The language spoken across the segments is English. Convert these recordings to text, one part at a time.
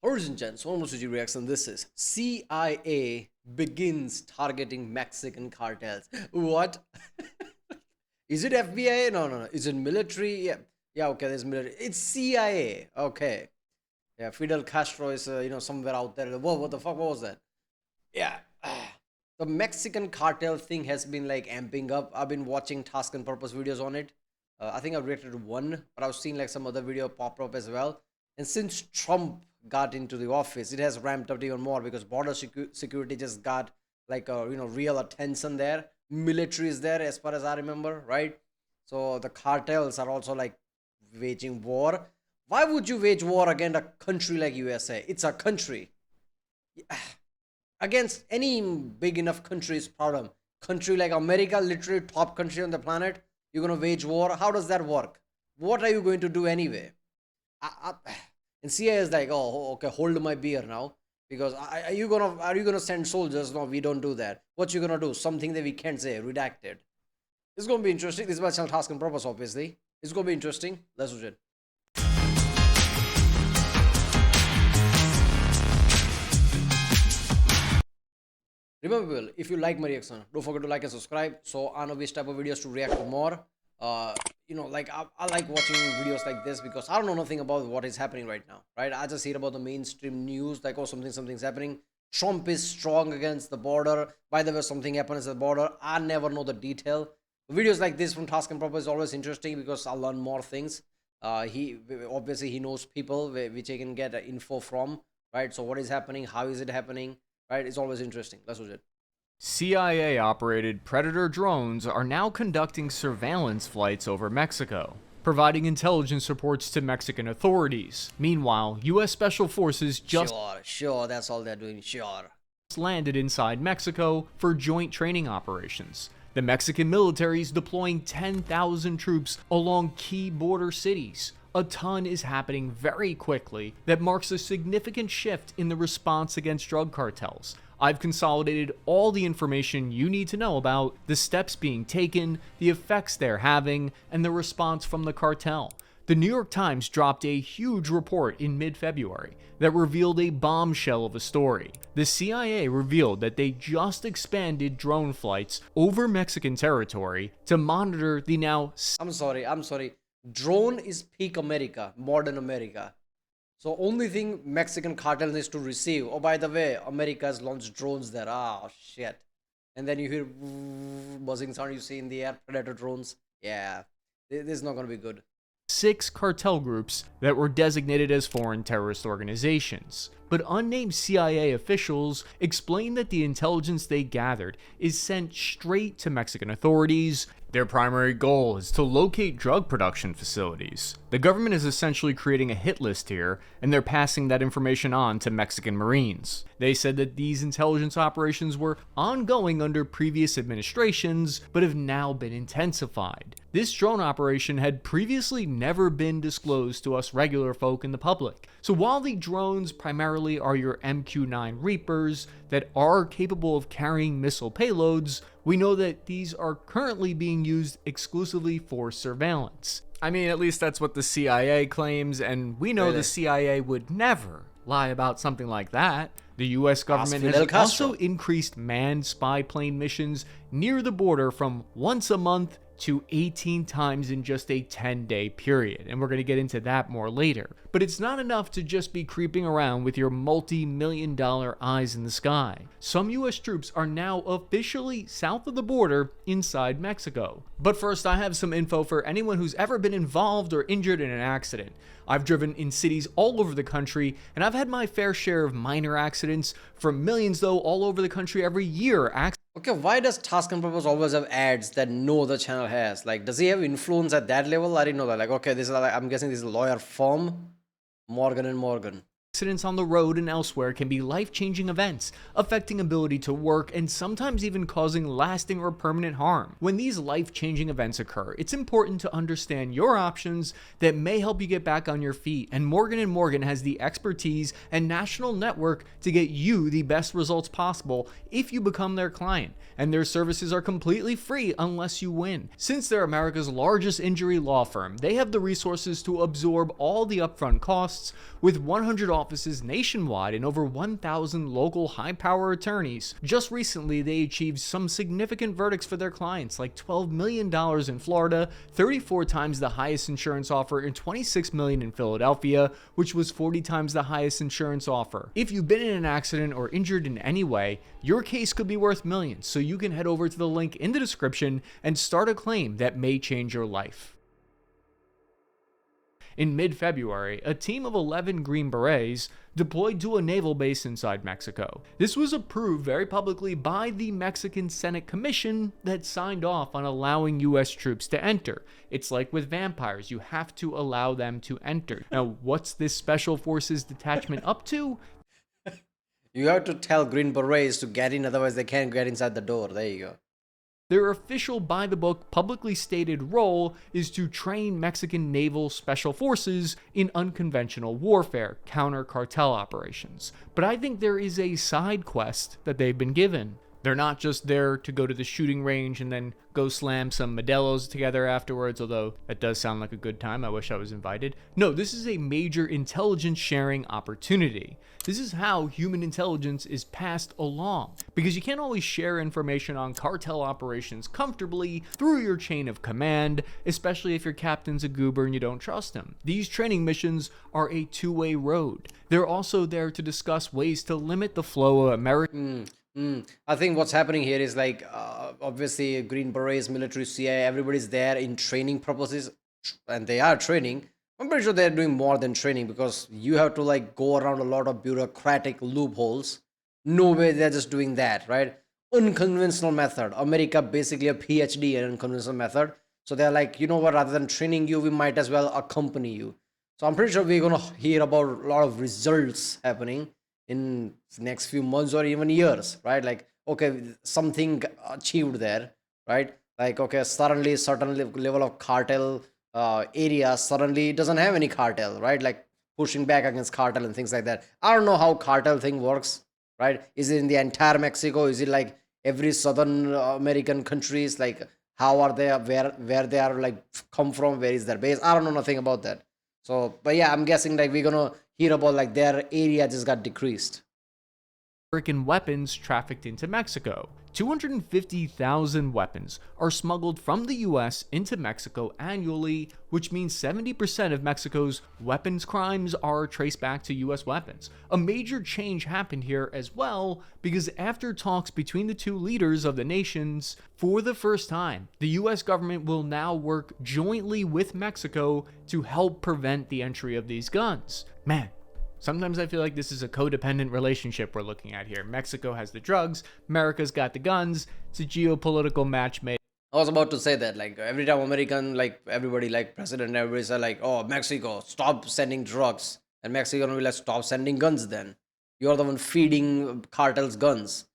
Origin Gen, so almost GG reaction. This is CIA begins targeting Mexican cartels. What? Is it FBI? No. Is it military? Yeah. Okay. There's military. It's CIA. Okay. Yeah. Fidel Castro is somewhere out there. Whoa, what the fuck? What was that? Yeah. The Mexican cartel thing has been like amping up. I've been watching task and purpose videos on it. I think I've reacted to one, but I've seen like some other video pop up as well. And since Trump got into the office, it has ramped up even more because border security just got like a real attention there. Military is there, as far as I remember, right? So the cartels are also like waging war. Why would you wage war against a country like USA? It's a country. Against any big enough country's problem. Country like America, literally top country on the planet, you're gonna wage war. How does that work? What are you going to do anyway? And CIA is like, oh, okay, hold my beer now, because are you gonna send soldiers? No, we don't do that. What you gonna do? Something that we can't say, redacted. It's gonna be interesting. This is my channel, task and purpose. Obviously, it's gonna be interesting. Let's watch it. Remember, people, if you like my reaction, don't forget to like and subscribe. So I know which type of videos to react to more. Like I like watching videos like this because I don't know nothing about what is happening right now, right? I just hear about the mainstream news, like, oh, something's happening. Trump is strong against the border. By the way, something happens at the border. I never know the detail. Videos like this from Task and Purpose is always interesting because I learn more things. He knows people which I can get info from, right? So what is happening? How is it happening? Right? It's always interesting. Let's watch it. CIA-operated Predator drones are now conducting surveillance flights over Mexico, providing intelligence reports to Mexican authorities. Meanwhile, U.S. Special Forces just Sure, that's all they're doing, sure. landed inside Mexico for joint training operations. The Mexican military is deploying 10,000 troops along key border cities. A ton is happening very quickly that marks a significant shift in the response against drug cartels. I've consolidated all the information you need to know about the steps being taken, the effects they're having, and the response from the cartel. The New York Times dropped a huge report in mid-February that revealed a bombshell of a story. The CIA revealed that they just expanded drone flights over Mexican territory to monitor the now... I'm sorry. Drone is peak America, modern America. So only thing Mexican cartel needs to receive. Oh, by the way, America has launched drones there. Ah, shit. And then you hear buzzing sound you see in the air, Predator drones. Yeah, this is not going to be good. 6 cartel groups that were designated as foreign terrorist organizations. But unnamed CIA officials explained that the intelligence they gathered is sent straight to Mexican authorities. Their primary goal is to locate drug production facilities. The government is essentially creating a hit list here, and they're passing that information on to Mexican Marines. They said that these intelligence operations were ongoing under previous administrations, but have now been intensified. This drone operation had previously never been disclosed to us regular folk in the public. So while the drones primarily are your MQ-9 Reapers that are capable of carrying missile payloads, we know that these are currently being used exclusively for surveillance. I mean, at least that's what the CIA claims, and we know the CIA would never lie about something like that. The US government has also increased manned spy plane missions near the border from once a month to 18 times in just a 10-day period, and we're going to get into that more later. But it's not enough to just be creeping around with your multi-million-dollar eyes in the sky. Some US troops are now officially south of the border inside Mexico. But first, I have some info for anyone who's ever been involved or injured in an accident. I've driven in cities all over the country, and I've had my fair share of minor accidents, from millions though all over the country every year. Okay, why does Task and Purpose always have ads that no other channel has? Like, does he have influence at that level? I didn't know that. Like, okay, this is like, I'm guessing this is a lawyer firm, Morgan & Morgan. Accidents on the road and elsewhere can be life-changing events, affecting ability to work and sometimes even causing lasting or permanent harm. When these life-changing events occur, it's important to understand your options that may help you get back on your feet, and Morgan & Morgan has the expertise and national network to get you the best results possible if you become their client, and their services are completely free unless you win. Since they're America's largest injury law firm, they have the resources to absorb all the upfront costs with 100 offices nationwide and over 1,000 local high-power attorneys. Just recently, they achieved some significant verdicts for their clients, like $12 million in Florida, 34 times the highest insurance offer, and $26 million in Philadelphia, which was 40 times the highest insurance offer. If you've been in an accident or injured in any way, your case could be worth millions, so you can head over to the link in the description and start a claim that may change your life. In mid-February, a team of 11 Green Berets deployed to a naval base inside Mexico. This was approved very publicly by the Mexican Senate Commission that signed off on allowing US troops to enter. It's like with vampires, you have to allow them to enter. Now, what's this Special Forces detachment up to? You have to tell Green Berets to get in, otherwise they can't get inside the door. There you go. Their official by-the-book, publicly stated role is to train Mexican naval special forces in unconventional warfare, counter-cartel operations. But I think there is a side quest that they've been given. They're not just there to go to the shooting range and then go slam some Modelos together afterwards, although that does sound like a good time. I wish I was invited. No, this is a major intelligence sharing opportunity. This is how human intelligence is passed along, because you can't always share information on cartel operations comfortably through your chain of command, especially if your captain's a goober and you don't trust him. These training missions are a two-way road. They're also there to discuss ways to limit the flow of American... I think what's happening here is like, obviously, Green Berets, military, CIA, everybody's there in training purposes, and they are training. I'm pretty sure they're doing more than training, because you have to like go around a lot of bureaucratic loopholes. No way they're just doing that, right? Unconventional method. America basically a PhD in unconventional method. So they're like, you know what, rather than training you, we might as well accompany you. So I'm pretty sure we're going to hear about a lot of results happening in next few months or even years, right? Like, okay, something achieved there, right? Like, okay, suddenly certain level of cartel area suddenly doesn't have any cartel, right? Like pushing back against cartel and things like that. I don't know how cartel thing works, right? Is it in the entire Mexico? Is it like every Southern American countries? Like, how are they, where they are like come from? Where is their base? I don't know nothing about that. So, but yeah, I'm guessing like we're gonna hear about like their area just got decreased. American weapons trafficked into Mexico. 250,000 weapons are smuggled from the US into Mexico annually, which means 70% of Mexico's weapons crimes are traced back to US weapons. A major change happened here as well, because after talks between the two leaders of the nations, for the first time, the US government will now work jointly with Mexico to help prevent the entry of these guns. Man, sometimes I feel like this is a codependent relationship we're looking at here. Mexico has the drugs, America's got the guns. It's a geopolitical match made. I was about to say that, like, every time American, like, everybody, like, president, everybody say, like, oh, Mexico, stop sending drugs. And Mexico will be like, stop sending guns then. You're the one feeding cartels guns.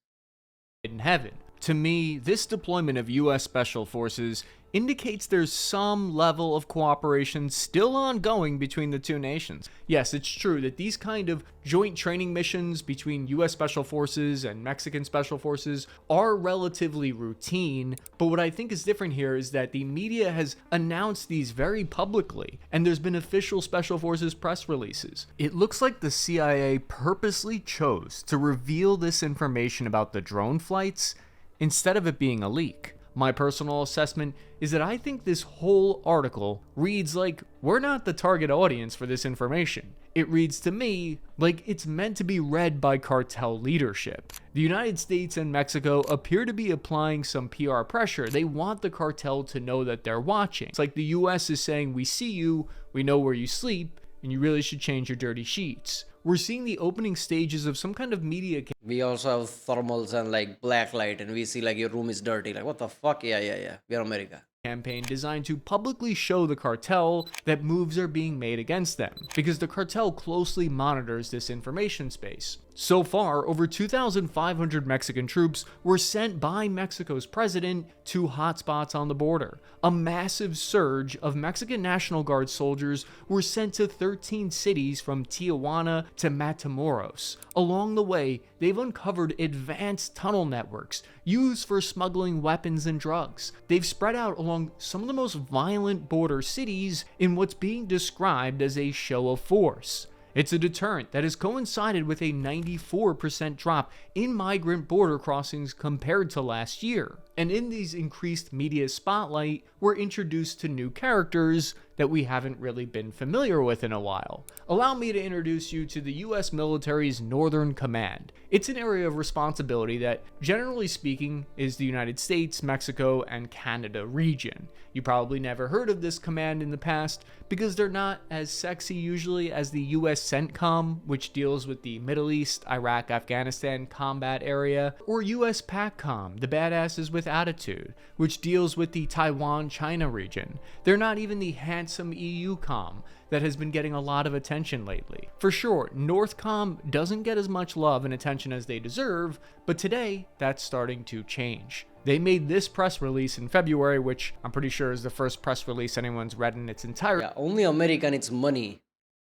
In heaven. To me, this deployment of US Special Forces indicates there's some level of cooperation still ongoing between the two nations. Yes, it's true that these kind of joint training missions between US Special Forces and Mexican Special Forces are relatively routine, but what I think is different here is that the media has announced these very publicly, and there's been official Special Forces press releases. It looks like the CIA purposely chose to reveal this information about the drone flights instead of it being a leak. My personal assessment is that I think this whole article reads like we're not the target audience for this information. It reads to me like it's meant to be read by cartel leadership. The United States and Mexico appear to be applying some PR pressure. They want the cartel to know that they're watching. It's like the US is saying, we see you, we know where you sleep, and you really should change your dirty sheets. We're seeing the opening stages of some kind of media. We also have thermals and like black light, and we see like your room is dirty. Like, what the fuck? Yeah. We're America. Campaign designed to publicly show the cartel that moves are being made against them, because the cartel closely monitors this information space. So far, over 2,500 Mexican troops were sent by Mexico's president to hotspots on the border. A massive surge of Mexican National Guard soldiers were sent to 13 cities from Tijuana to Matamoros. Along the way, they've uncovered advanced tunnel networks used for smuggling weapons and drugs. They've spread out along some of the most violent border cities in what's being described as a show of force. It's a deterrent that has coincided with a 94% drop in migrant border crossings compared to last year. And in these increased media spotlight, we're introduced to new characters that we haven't really been familiar with in a while. Allow me to introduce you to the US military's Northern Command. It's an area of responsibility that, generally speaking, is the United States, Mexico, and Canada region. You probably never heard of this command in the past because they're not as sexy usually as the US CENTCOM, which deals with the Middle East, Iraq, Afghanistan combat area, or US PACCOM, the badasses with attitude, which deals with the Taiwan-China region. They're not even the handsome EUCOM that has been getting a lot of attention lately. For sure, NORTHCOM doesn't get as much love and attention as they deserve, but today that's starting to change. They made this press release in February, which I'm pretty sure is the first press release anyone's read in its entirety. Yeah, only America and its money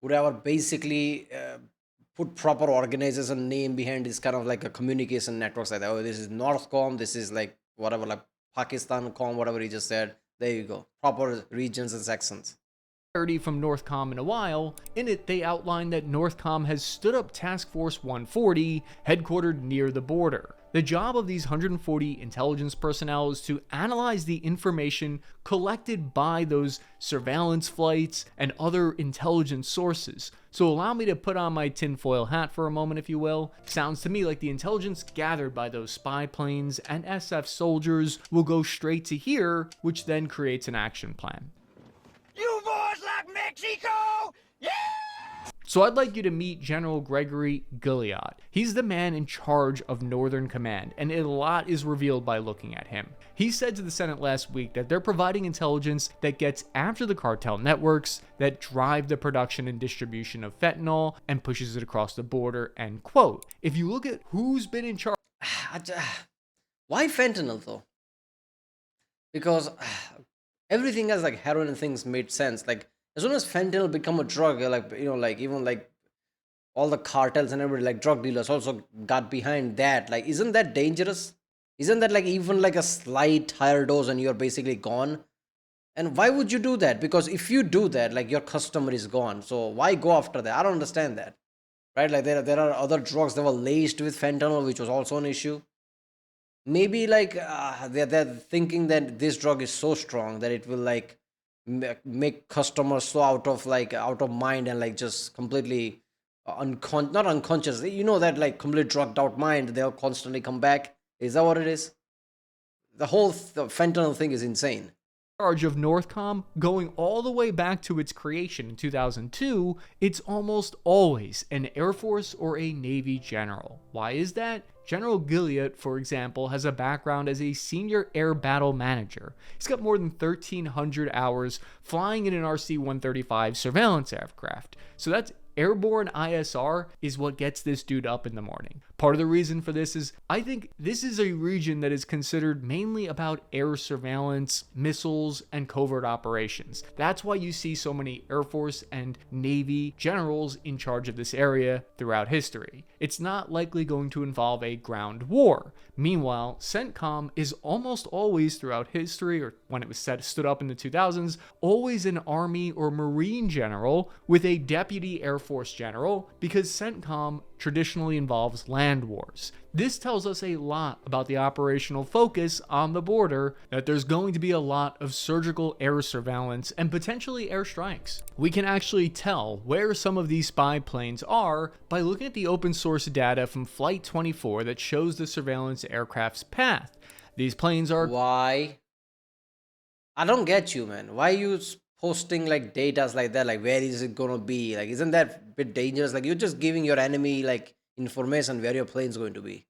would ever basically put proper organization name behind this kind of like a communication networks like that. Oh, this is Northcom, this is like whatever, like Pakistan Com, whatever he just said. There you go. Proper regions and sections. From NORTHCOM in a while. In it, they outlined that NORTHCOM has stood up Task Force 140, headquartered near the border. The job of these 140 intelligence personnel is to analyze the information collected by those surveillance flights and other intelligence sources. So allow me to put on my tinfoil hat for a moment, if you will. Sounds to me like the intelligence gathered by those spy planes and SF soldiers will go straight to here, which then creates an action plan. You boys like Mexico? Yeah! So I'd like you to meet General Gregory Gilliard. He's the man in charge of Northern Command, and a lot is revealed by looking at him. He said to the Senate last week that they're providing intelligence that gets after the cartel networks that drive the production and distribution of fentanyl and pushes it across the border, end quote. If you look at who's been in charge... Why fentanyl though? Because everything else like heroin and things made sense. Like as soon as fentanyl become a drug, like like even like all the cartels and everybody, like drug dealers also got behind that. Like, isn't that dangerous? Isn't that like even like a slight higher dose and you're basically gone? And why would you do that? Because if you do that, like your customer is gone. So why go after that? I don't understand that. Right? Like there are other drugs that were laced with fentanyl, which was also an issue. Maybe like they're thinking that this drug is so strong that it will like make customers so out of mind and like just completely not unconscious. That like completely drugged out mind, they'll constantly come back. Is that what it is? The whole fentanyl thing is insane. Charge of NORTHCOM, going all the way back to its creation in 2002, it's almost always an Air Force or a Navy general. Why is that? General Gilliard, for example, has a background as a senior air battle manager. He's got more than 1,300 hours flying in an RC-135 surveillance aircraft. So that's airborne ISR is what gets this dude up in the morning. Part of the reason for this is I think this is a region that is considered mainly about air surveillance, missiles, and covert operations. That's why you see so many Air Force and Navy generals in charge of this area throughout history. It's not likely going to involve a ground war. Meanwhile, CENTCOM is almost always throughout history, or when it was stood up in the 2000s, always an Army or Marine general with a deputy Air Force general, because CENTCOM traditionally involves land wars. This tells us a lot about the operational focus on the border, that there's going to be a lot of surgical air surveillance and potentially airstrikes. We can actually tell where some of these spy planes are by looking at the open source data from Flight 24 that shows the surveillance aircraft's path. These planes are... Why? I don't get you, man. Why are you posting like data like that? Like, where is it gonna be? Like, isn't that a bit dangerous? Like, you're just giving your enemy like information where your plane's going to be.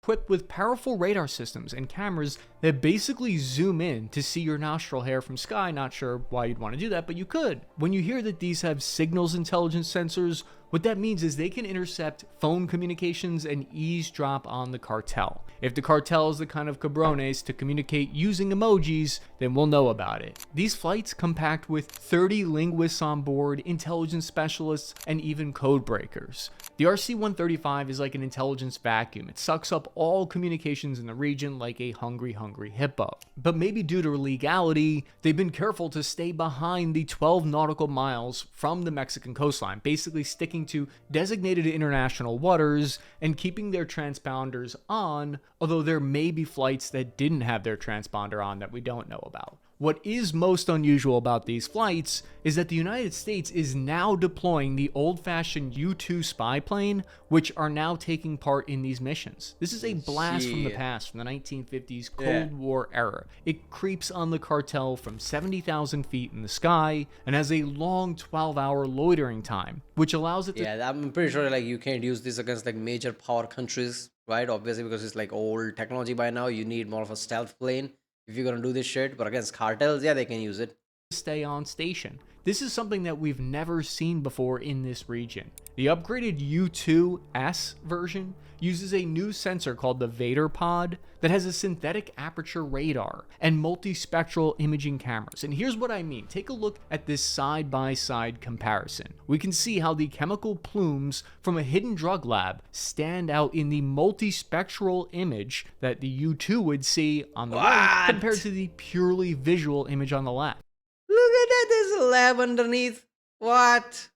Equipped with powerful radar systems and cameras that basically zoom in to see your nostril hair from sky. Not sure why you'd want to do that, but you could. When you hear that these have signals intelligence sensors, what that means is they can intercept phone communications and eavesdrop on the cartel. If the cartel is the kind of cabrones to communicate using emojis, then we'll know about it. These flights come packed with 30 linguists on board, intelligence specialists, and even code breakers. The RC-135 is like an intelligence vacuum. It sucks up all communications in the region like a hungry, hungry hippo. But maybe due to legality, they've been careful to stay behind the 12 nautical miles from the Mexican coastline, basically sticking to designated international waters and keeping their transponders on, although there may be flights that didn't have their transponder on that we don't know about. What is most unusual about these flights is that the United States is now deploying the old-fashioned U-2 spy plane, which are now taking part in these missions. This is a blast from the past, from the 1950s Cold War era. It creeps on the cartel from 70,000 feet in the sky and has a long 12-hour loitering time, which allows it to... Yeah, I'm pretty sure like you can't use this against like major power countries, right? Obviously, because it's like old technology by now. You need more of a stealth plane if you're gonna do this shit. But against cartels, yeah, they can use it. Stay on station. This is something that we've never seen before in this region. The upgraded U2S version uses a new sensor called the Vader Pod that has a synthetic aperture radar and multispectral imaging cameras. And here's what I mean. Take a look at this side-by-side comparison. We can see how the chemical plumes from a hidden drug lab stand out in the multispectral image that the U2 would see on the right compared to the purely visual image on the left. Look at that, there's a lab underneath. What?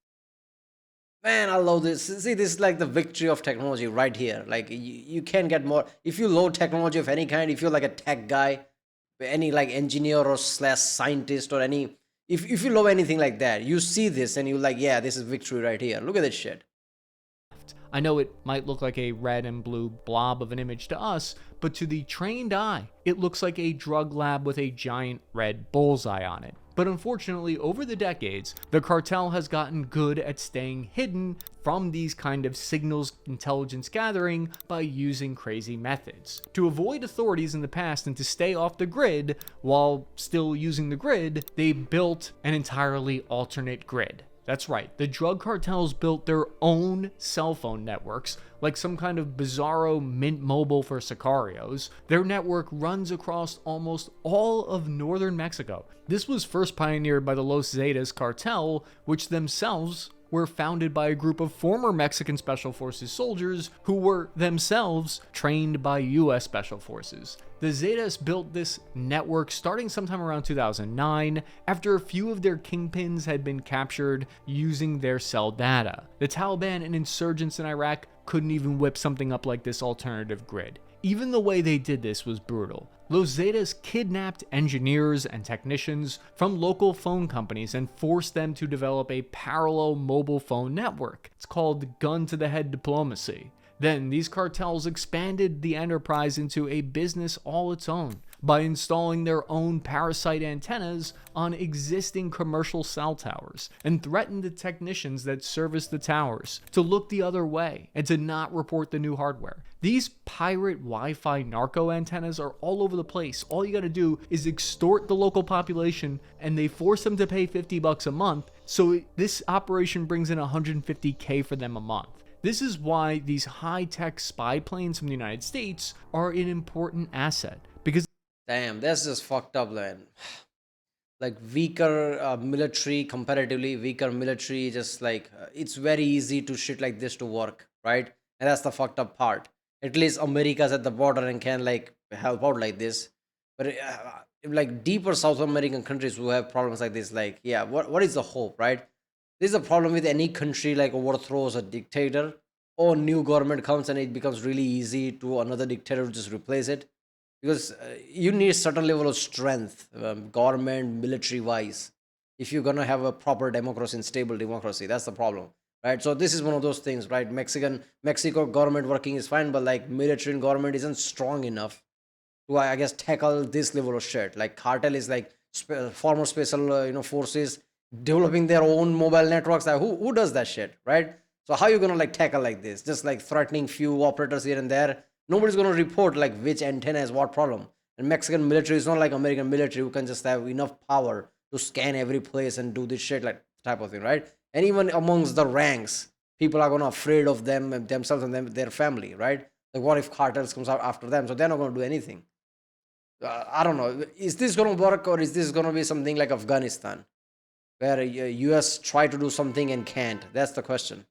Man, I love this. See, this is like the victory of technology right here. Like, you can't get more. If you love technology of any kind, if you're like a tech guy, any like engineer or slash scientist or any, if you love anything like that, you see this and you're like, yeah, this is victory right here. Look at this shit. I know it might look like a red and blue blob of an image to us, but to the trained eye, it looks like a drug lab with a giant red bullseye on it. But unfortunately, over the decades, the cartel has gotten good at staying hidden from these kind of signals intelligence gathering by using crazy methods. To avoid authorities in the past and to stay off the grid while still using the grid, they built an entirely alternate grid. That's right, the drug cartels built their own cell phone networks, like some kind of bizarro Mint Mobile for Sicarios. Their network runs across almost all of northern Mexico. This was first pioneered by the Los Zetas cartel, which themselves were founded by a group of former Mexican Special Forces soldiers who were themselves trained by US Special Forces. The Zetas built this network starting sometime around 2009 after a few of their kingpins had been captured using their cell data. The Taliban and insurgents in Iraq couldn't even whip something up like this alternative grid. Even the way they did this was brutal. Los Zetas kidnapped engineers and technicians from local phone companies and forced them to develop a parallel mobile phone network. It's called gun-to-the-head diplomacy. Then these cartels expanded the enterprise into a business all its own by installing their own parasite antennas on existing commercial cell towers and threatened the technicians that service the towers to look the other way and to not report the new hardware. These pirate Wi-Fi narco antennas are all over the place. All you gotta do is extort the local population and they force them to pay $50 a month. So this operation brings in $150K for them a month. This is why these high-tech spy planes from the United States are an important asset, because Damn, that's just fucked up, man. Like weaker military, comparatively weaker military, just like it's very easy to shit like this to work, right? And that's the fucked up part. At least America's at the border and can like help out like this. But like deeper South American countries who have problems like this, like yeah, what is the hope, right? This is a problem with any country like overthrows a dictator or new government comes and it becomes really easy to another dictator to just replace it. Because you need a certain level of strength, government, military wise, if you're gonna have a proper democracy and stable democracy. That's the problem, right? So this is one of those things, right? Mexico government working is fine, but like military and government isn't strong enough to, I guess, tackle this level of shit. Like cartel is like former special, forces developing their own mobile networks. Like who does that shit, right? So how you gonna like tackle like this? Just like threatening few operators here and there. Nobody's gonna report like which antenna has what problem. And Mexican military is not like American military who can just have enough power to scan every place and do this shit like type of thing, right? And even amongst the ranks, people are gonna afraid of themselves and their family, right? Like what if cartels comes out after them? So they're not gonna do anything. I don't know. Is this gonna work or is this gonna be something like Afghanistan, where US try to do something and can't? That's the question.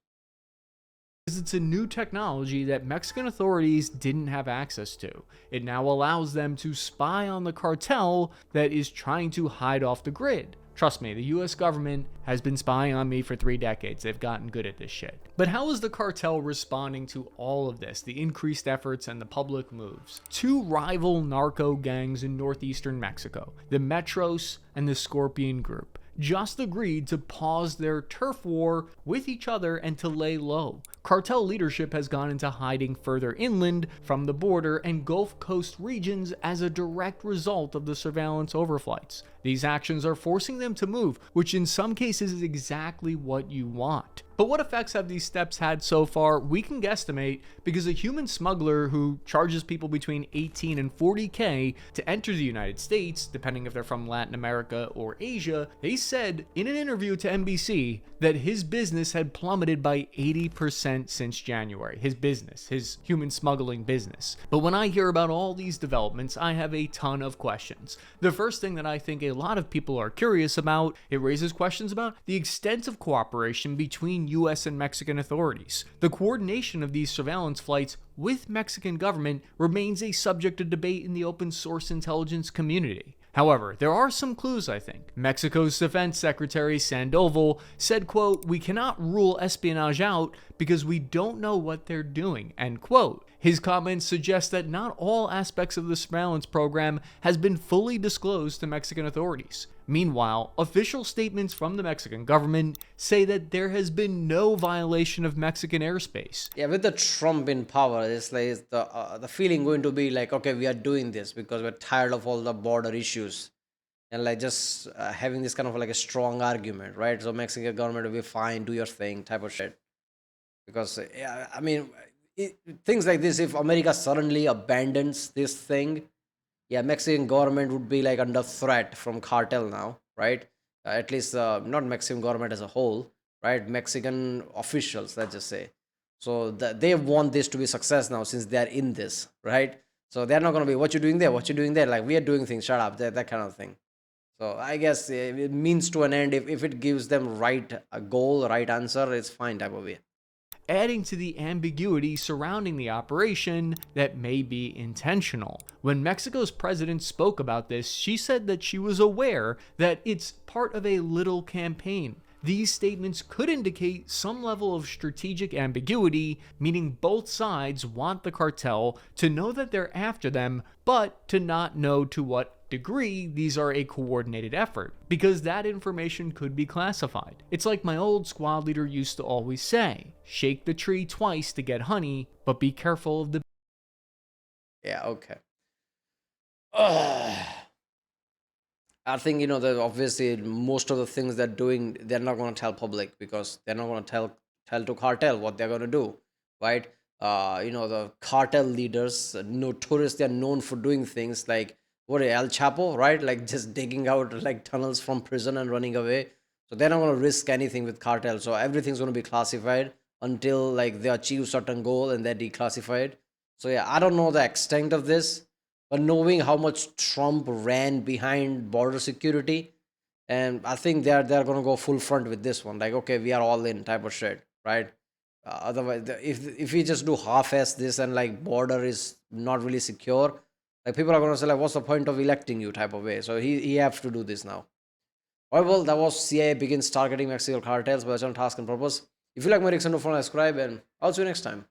because it's a new technology that Mexican authorities didn't have access to. It now allows them to spy on the cartel that is trying to hide off the grid. Trust me, the US government has been spying on me for 3 decades. They've gotten good at this shit. But how is the cartel responding to all of this, the increased efforts and the public moves? 2 rival narco gangs in northeastern Mexico, the Metros and the Scorpion Group, just agreed to pause their turf war with each other and to lay low. Cartel leadership has gone into hiding further inland from the border and Gulf Coast regions as a direct result of the surveillance overflights. These actions are forcing them to move, which in some cases is exactly what you want. But what effects have these steps had so far? We can guesstimate, because a human smuggler who charges people between 18 and 40K to enter the United States, depending if they're from Latin America or Asia, they said in an interview to NBC that his business had plummeted by 80% since January. His business, his human smuggling business. But when I hear about all these developments, I have a ton of questions. The first thing that I think a lot of people are curious about, it raises questions about the extent of cooperation between US and Mexican authorities. The coordination of these surveillance flights with Mexican government remains a subject of debate in the open source intelligence community. However, there are some clues, I think. Mexico's Defense Secretary Sandoval said, quote, "We cannot rule espionage out because we don't know what they're doing," end quote. His comments suggest that not all aspects of the surveillance program has been fully disclosed to Mexican authorities. Meanwhile, official statements from the Mexican government say that there has been no violation of Mexican airspace. Yeah, with the Trump in power, it's like the feeling going to be like, okay, we are doing this because we're tired of all the border issues, and like just having this kind of like a strong argument, right? So Mexican government will be fine, do your thing, type of shit. Because yeah, I mean, things like this, if America suddenly abandons this thing, yeah, Mexican government would be like under threat from cartel now, right? At least not Mexican government as a whole, right? Mexican officials, let's just say. So they want this to be success now since they're in this, right? So they're not going to be, what you doing there? What you doing there? Like, we are doing things, shut up, that kind of thing. So I guess it means to an end. If it gives them right goal, right answer, it's fine type of way. Adding to the ambiguity surrounding the operation that may be intentional. When Mexico's president spoke about this, she said that she was aware that it's part of a little campaign. These statements could indicate some level of strategic ambiguity, meaning both sides want the cartel to know that they're after them, but to not know to what degree these are a coordinated effort, because that information could be classified. It's like my old squad leader used to always say, shake the tree twice to get honey, but be careful of the... Yeah, okay. I think, that obviously most of the things they're doing, they're not going to tell public, because they're not going to tell to cartel what they're going to do, right? The cartel leaders, notorious, they're known for doing things like, what, El Chapo, right? Like just digging out like tunnels from prison and running away. So they're not going to risk anything with cartel. So everything's going to be classified until like they achieve certain goal and they're declassified. So yeah, I don't know the extent of this, but knowing how much Trump ran behind border security, and I think they're going to go full front with this one. Like, okay, we are all in type of shit, right? Otherwise, if we just do half-ass this and like border is not really secure, like people are going to say like, what's the point of electing you type of way. So he have to do this now. Alright, well, that was CIA Begins Targeting Mexican Cartels by Task and Purpose. If you like my reaction, don't forget to subscribe, and I'll see you next time.